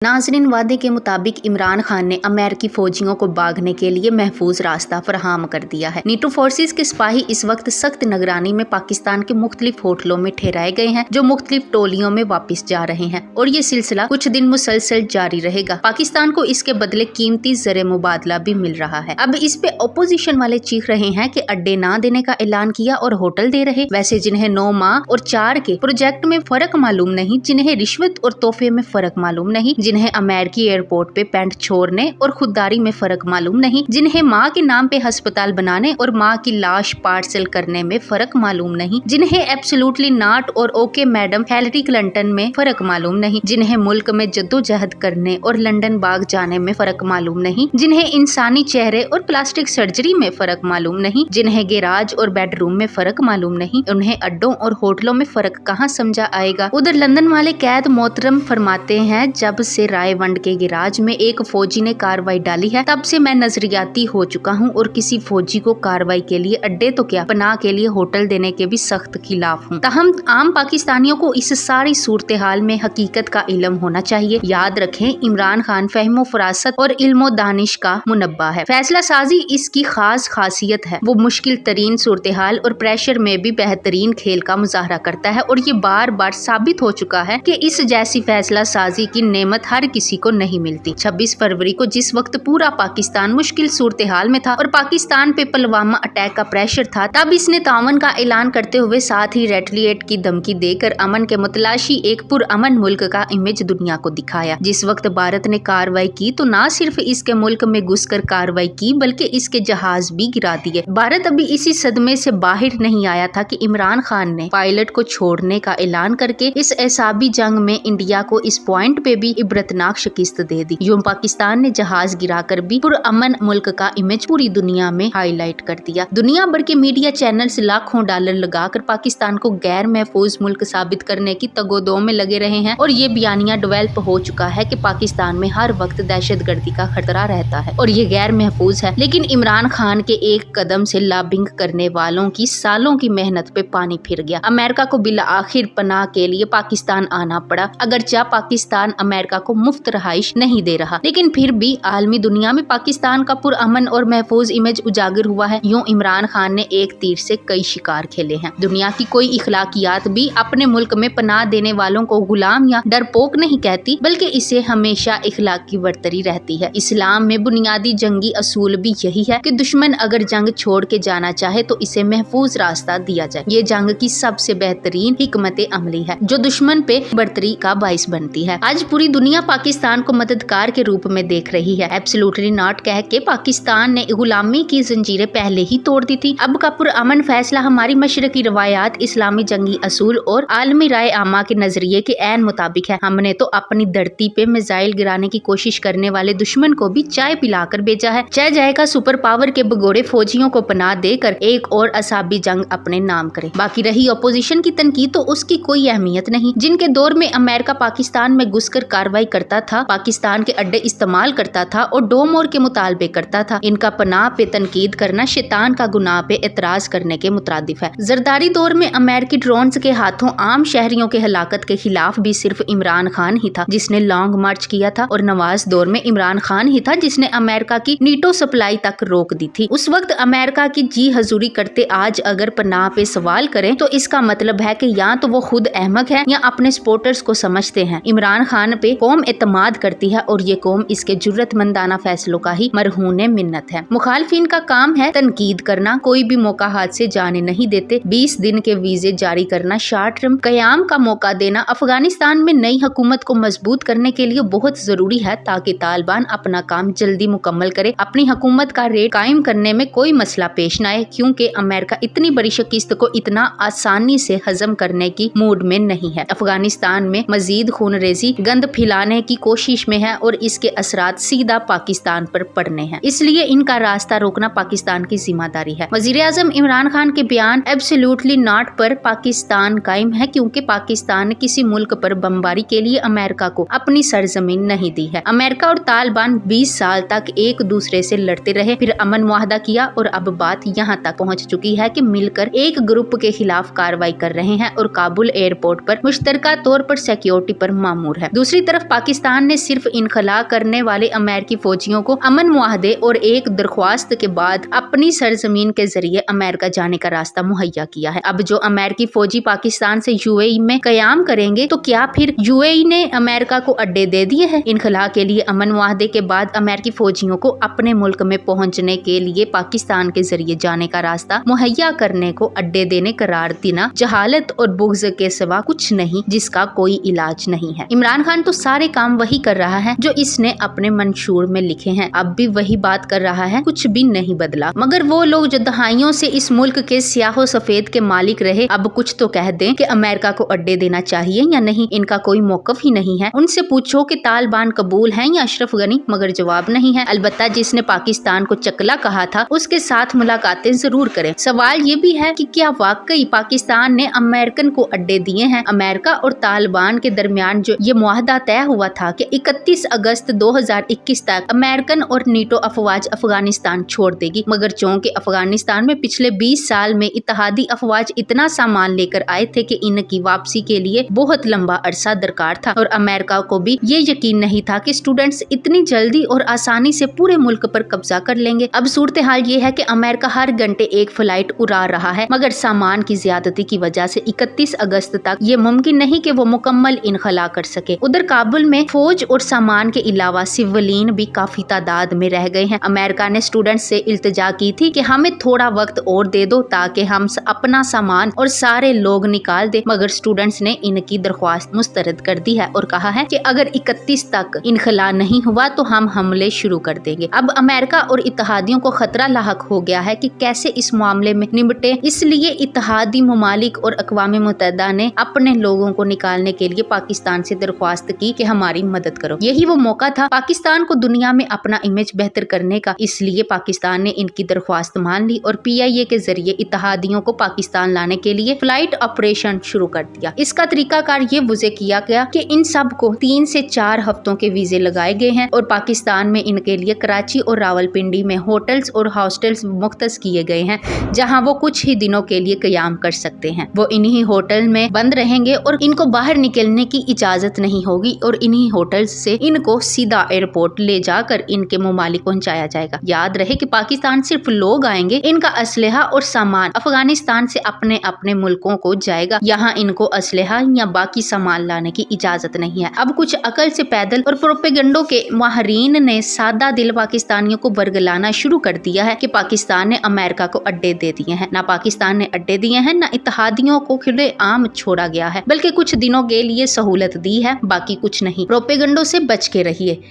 नाज़रीन, वादे के मुताबिक इमरान खान ने अमेरिकी फौजियों को भागने के लिए महफूज रास्ता फराहम कर दिया है। नीटो फोर्सेस के सिपाही इस वक्त सख्त निगरानी में पाकिस्तान के मुख्तलिफ होटलों में ठहराए गए हैं, जो मुख्तलिफ टोलियों में वापस जा रहे हैं और ये सिलसिला कुछ दिन मुसलसल जारी रहेगा। पाकिस्तान को इसके बदले कीमती ज़र मुबादला भी मिल रहा है। अब इस पे अपोजिशन वाले चीख रहे हैं कि अड्डे ना देने का ऐलान किया और होटल दे रहे। वैसे जिन्हें 9 माह और 4 के प्रोजेक्ट में फर्क मालूम नहीं, जिन्हें रिश्वत और तोहफे में फर्क मालूम नहीं, जिन्हें अमेरिकी एयरपोर्ट पे पैंट छोड़ने और खुददारी में फर्क मालूम नहीं, जिन्हें माँ के नाम पे अस्पताल बनाने और माँ की लाश पार्सल करने में फर्क मालूम नहीं, जिन्हें एब्सोल्युटली नॉट और ओके मैडम हिलरी क्लिंटन में फर्क मालूम नहीं, जिन्हें मुल्क में जद्दोजहद करने और लंदन भाग जाने में फर्क मालूम नहीं, जिन्हें इंसानी चेहरे और प्लास्टिक सर्जरी में फर्क मालूम नहीं, जिन्हें गैराज और बेडरूम में फर्क मालूम नहीं, उन्हें अड्डों और होटलों में फर्क कहाँ समझा आएगा। उधर लंदन वाले कैद मोहतरम फरमाते हैं, जब से रायवंड के गैराज में एक फौजी ने कार्रवाई डाली है, तब से मैं नजरियाती हो चुका हूँ और किसी फौजी को कार्रवाई के लिए अड्डे तो क्या पनाह के लिए होटल देने के भी सख्त खिलाफ हूँ। ताहम आम पाकिस्तानियों को इस सारी सूरत हाल में हकीकत का इल्म होना चाहिए। याद रखें, इमरान खान फहमो फरासत और इल्मो दानिश का मुनब्बा है। फैसला साजी इसकी खास खासियत है। वो मुश्किल तरीन सूरत हाल और प्रेशर में भी बेहतरीन खेल का मुजाहरा करता है और ये बार बार साबित हो चुका है कि इस जैसी फैसला साजी की नेमत हर किसी को नहीं मिलती। 26 फरवरी को जिस वक्त पूरा पाकिस्तान मुश्किल सूरत हाल में था और पाकिस्तान पे पुलवामा अटैक का प्रेशर था, तब इसने तावन का ऐलान करते हुए साथ ही रेटलिएट की धमकी देकर अमन के मुतलाशी एक पुरअमन मुल्क का इमेज दुनिया को दिखाया। जिस वक्त भारत ने कार्रवाई की तो न सिर्फ इसके मुल्क में घुसकर कार्रवाई की, बल्कि इसके जहाज भी गिरा दिए। भारत अभी इसी सदमे से बाहर नहीं आया था कि इमरान खान ने पायलट को छोड़ने का ऐलान करके इस एसाबी जंग में इंडिया को इस पॉइंट पे भी इबरतनाक शिकस्त दे दी। यूं पाकिस्तान ने जहाज गिराकर भी पुरअमन मुल्क का इमेज पूरी दुनिया में हाईलाइट कर दिया। दुनिया भर के मीडिया चैनल्स लाखों डॉलर लगाकर पाकिस्तान को गैर महफूज मुल्क साबित करने की तगोदो में लगे रहे हैं और ये बयानिया डेवलप हो चुका है कि पाकिस्तान में हर वक्त दहशतगर्दी का खतरा रहता है और ये गैर महफूज है। लेकिन इमरान खान के एक कदम से लॉबिंग करने वालों की सालों की मेहनत पे पानी फिर गया। अमेरिका को बिला आखिर पनाह के लिए पाकिस्तान आना पड़ा। अगरचे पाकिस्तान अमेरिका को मुफ्त रहाइश नहीं दे रहा, लेकिन फिर भी आलमी दुनिया में पाकिस्तान का पुरअमन और महफूज इमेज उजागर हुआ है। यूं इमरान खान ने एक तीर से कई शिकार खेले हैं। दुनिया की कोई इखलाकियात भी अपने मुल्क में पनाह देने वालों को गुलाम या डरपोक नहीं कहती, बल्कि इसे हमेशा इखलाक की बरतरी रहती है। इस्लाम में बुनियादी जंगी असूल भी यही है कि दुश्मन अगर जंग छोड़ के जाना चाहे तो इसे महफूज रास्ता दिया जाए। ये जंग की सबसे बेहतरीन हिकमत अमली है जो दुश्मन पे बरतरी का बाइस बनती है। आज पूरी दुनिया पाकिस्तान को मददगार के रूप में देख रही है। एब्सोल्युटली नॉट कह के पाकिस्तान ने गुलामी की जंजीरें पहले ही तोड़ दी थी। अब का पुरअमन फैसला हमारी मशरकी रवायात, इस्लामी जंगी असूल और आलमी राय आमा के नजरिए के ऐन मुताबिक है। हमने तो अपनी धरती पे मिसाइल गिराने की कोशिश करने वाले दुश्मन को भी चाय पिलाकर भेजा है। चाहे जाएगा सुपर पावर के भगोड़े फौजियों को पनाह देकर एक और असाबी जंग अपने नाम करे। बाकी रही अपोजिशन की तनकीद तो उसकी कोई अहमियत नहीं। जिनके दौर में अमेरिका पाकिस्तान में घुसकर कार्रवाई करता था, पाकिस्तान के अड्डे इस्तेमाल करता था और डोमोर के मुतालबे करता था, इनका पनाह पे तनकीद करना शैतान का गुनाह पे एतराज करने के मुतरादिफ है। जरदारी दौर में अमेरिकी ड्रोन्स के हाथों आम शहरियों के हलाकत के खिलाफ भी सिर्फ इमरान खान ही था जिसने लॉन्ग मार्च किया था और नवाज दौर में इमरान खान ही था जिसने अमेरिका की नीटो सप्लाई तक रोक दी थी। उस वक्त अमेरिका की जी हजूरी करते आज अगर पनाह पे सवाल करें तो इसका मतलब है कि या तो वो खुद अहमक है या अपने सपोर्टर्स को समझते हैं। इमरान खान पे कौम एतमाद करती है और ये कौम इसके जुर्रतमंदाना फैसलों का ही मरहून मिन्नत है। मुखालफिन का काम है तनकीद करना, कोई भी मौका हाथ से जाने नहीं देते। 20 दिन के वीजे जारी करना, शॉर्ट टर्म कयाम का मौका देना अफगानिस्तान में नई हुकूमत को मजबूत करने के लिए बहुत जरूरी है ताकि तालिबान अपना काम जल्दी मुकम्मल करे। अपनी हुकूमत का रेट कायम करने में कोई मसला पेश न आए क्योंकि अमेरिका इतनी बड़ी शिकस्त को इतना आसानी से हजम करने की मूड में नहीं है। अफगानिस्तान में मजीद खूनरेजी गंद फैलाने की कोशिश में है और इसके असरात सीधा पाकिस्तान पर पड़ने हैं, इसलिए इनका रास्ता रोकना पाकिस्तान की जिम्मेदारी है। वजीर आजम इमरान खान के बयान एब्सोल्युटली नॉट पर पाकिस्तान कायम है क्योंकि पाकिस्तान ने किसी मुल्क पर बमबारी के लिए अमेरिका को अपनी सरजमीन नहीं दी है। अमेरिका और तालिबान 20 साल तक एक दूसरे से लड़ते रहे, फिर अमन मुआहदा किया और अब बात यहाँ तक पहुँच चुकी है कि मिलकर एक ग्रुप के खिलाफ कार्रवाई कर रहे हैं और काबुल एयरपोर्ट पर मुश्तरका तौर पर सिक्योरिटी पर मामूर है। दूसरी तरफ पाकिस्तान ने सिर्फ इनखला करने वाले अमेरिकी फौजियों को अमन मुआहदे और एक दरख्वास्त के बाद अपनी सरजमीन के जरिए अमेरिका जाने का रास्ता मुहैया किया है। अब जो अमेरिकी फौजी पाकिस्तान से यूएई में कयाम करेंगे तो क्या फिर यूएई ने अमेरिका को अड्डे दे दिए हैं? इनखला के लिए अमन मुआहदे के बाद अमेरिकी फौजियों को अपने मुल्क में पहुंचने के लिए पाकिस्तान के जरिए जाने का रास्ता मुहैया करने को अड्डे देने करार देना जहालत और बुग़्ज़ के सिवा कुछ नहीं, जिसका कोई इलाज नहीं है। इमरान खान तो सारे काम वही कर रहा है जो इसने अपने मंशूर में लिखे हैं, अब भी वही बात कर रहा है, कुछ भी नहीं बदला। मगर वो लोग जो दहाइयों से इस मुल्क के स्याहो सफेद के मालिक रहे, अब कुछ तो कह दें कि अमेरिका को अड्डे देना चाहिए या नहीं। इनका कोई मौकफ ही नहीं है। उनसे पूछो कि तालिबान कबूल है या अशरफ गनी, मगर जवाब नहीं है। अलबत्ता जिसने पाकिस्तान को चकला कहा था उसके साथ मुलाकातें जरूर करें। सवाल ये भी है कि क्या वाकई पाकिस्तान ने अमेरिकन को अड्डे दिए हैं? अमेरिका और तालिबान के दरमियान जो ये मुआहदा तय हुआ था कि 31 अगस्त 2021 तक अमेरिकन और नीटो अफवाज अफगानिस्तान छोड़ देगी, मगर चूंकि अफगानिस्तान में पिछले 20 साल में इत्तेहादी अफवाज इतना सामान लेकर आए थे कि इनकी वापसी के लिए बहुत लंबा अरसा दरकार था और अमेरिका को भी ये यकीन नहीं था कि स्टूडेंट्स इतनी जल्दी और आसानी से पूरे मुल्क पर कब्जा कर लेंगे। अब सूरत हाल ये है कि अमेरिका हर घंटे एक फ्लाइट उड़ा रहा है, मगर सामान की ज्यादती की वजह से 31 अगस्त तक ये मुमकिन नहीं कि वो मुकम्मल इनखला कर सके। उधर काबुल में फौज और सामान के अलावा सिविलियन भी काफी तादाद में रह गए हैं। अमेरिका ने स्टूडेंट्स से इल्तिजा की थी कि हमें थोड़ा वक्त और दे दो ताकि हम अपना सामान और सारे लोग निकाल दे, मगर स्टूडेंट्स ने इनकी दरख्वास्त मुस्तरद कर दी है और कहा है कि अगर 31 तक इनखला नहीं हुआ तो हम हमले शुरू कर देंगे। अब अमेरिका और इत्तेहादियों को खतरा लाहक हो गया है कि कैसे इस मामले में निपटे, इसलिए इत्तेहादी ममालिक और अक़वाम मुत्तहिदा ने अपने लोगों को निकालने के लिए पाकिस्तान से दरख्वास्त की कि हमारी मदद करो। यही वो मौका था पाकिस्तान को दुनिया में अपना इमेज बेहतर करने का, इसलिए पाकिस्तान ने इनकी दरख्वास्त मान ली और PIA के जरिए इत्तेहादियों को पाकिस्तान लाने के लिए फ्लाइट ऑपरेशन शुरू कर दिया। इसका तरीकाकार ये वज़े किया गया कि इन सब को 3 से 4 हफ्तों के वीजे लगाए गए हैं और पाकिस्तान में इनके लिए कराची और रावलपिंडी में होटल्स और हॉस्टल्स मुख्तस किए गए हैं, जहां वो कुछ ही दिनों के लिए कयाम कर सकते हैं। वो इन्हीं होटल में बंद रहेंगे और इनको बाहर निकलने की इजाजत नहीं होगी और इन्हीं होटल्स से इनको सीधा एयरपोर्ट ले जाकर इनके मुमालिक पहुंचाया जाएगा। याद रहे कि पाकिस्तान सिर्फ लोग आएंगे, इनका असलहा और सामान अफगानिस्तान से अपने अपने मुल्कों को जाएगा। यहाँ इनको असलहा या बाकी सामान लाने की इजाजत नहीं है। अब कुछ अकल से पैदल और प्रोपेगेंडो के माहरीन ने सादा दिल पाकिस्तानियों को बरगलाना शुरू कर दिया है कि पाकिस्तान ने अमेरिका को अड्डे दे दिए हैं। ना पाकिस्तान ने अड्डे दिए हैं, ना इत्तेहादियों को खुले आम छोड़ा गया है, बल्कि कुछ दिनों के लिए सहूलत दी है, बाकी कुछ नहीं। प्रोपेगेंडो से बच के रहिए।